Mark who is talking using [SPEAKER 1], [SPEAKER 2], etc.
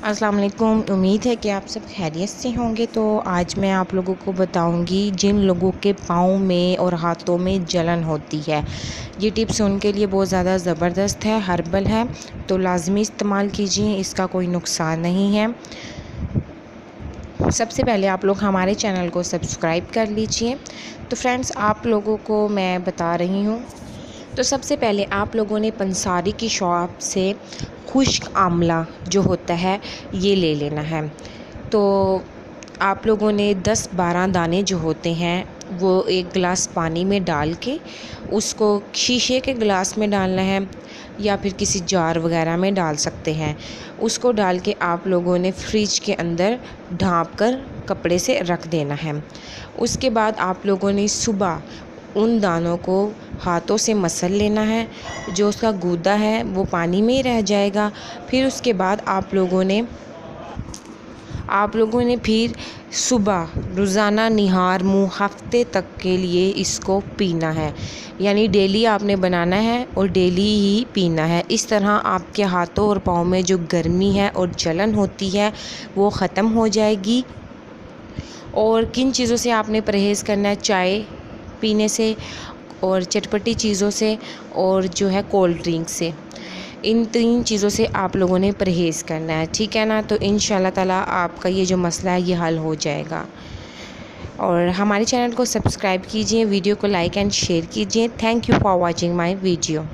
[SPEAKER 1] अस्सलाम वालेकुम। उम्मीद है कि आप सब खैरियत से होंगे। तो आज मैं आप लोगों को बताऊंगी जिन लोगों के पाँव में और हाथों में जलन होती है। ये टिप्स उनके लिए बहुत ज़्यादा ज़बरदस्त है, हर्बल है, तो लाजमी इस्तेमाल कीजिए, इसका कोई नुकसान नहीं है। सबसे पहले आप लोग हमारे चैनल को सब्सक्राइब कर लीजिए। तो फ्रेंड्स, आप लोगों को मैं बता रही हूँ। तो सबसे पहले आप लोगों ने पंसारी की शॉप से खुश्क आंवला जो होता है ये ले लेना है। तो आप लोगों ने 10-12 दाने जो होते हैं वो एक गिलास पानी में डाल के उसको शीशे के गिलास में डालना है या फिर किसी जार वगैरह में डाल सकते हैं। उसको डाल के आप लोगों ने फ्रिज के अंदर ढाँप कर कपड़े से रख देना है। उसके बाद आप लोगों ने सुबह उन दानों को हाथों से मसल लेना है। जो उसका गूदा है वो पानी में ही रह जाएगा। फिर उसके बाद आप लोगों ने फिर सुबह रोज़ाना निहार मुँह हफ्ते तक के लिए इसको पीना है। यानी डेली आपने बनाना है और डेली ही पीना है। इस तरह आपके हाथों और पाँव में जो गर्मी है और जलन होती है वो ख़त्म हो जाएगी। और किन चीज़ों से आपने परहेज़ करना है? चाय पीने से और चटपटी चीज़ों से और जो है कोल्ड ड्रिंक से। इन 3 चीज़ों से आप लोगों ने परहेज़ करना है, ठीक है ना? तो इंशाल्लाह ताला आपका ये जो मसला है ये हल हो जाएगा। और हमारे चैनल को सब्सक्राइब कीजिए, वीडियो को लाइक एंड शेयर कीजिए। Thank you for watching my video.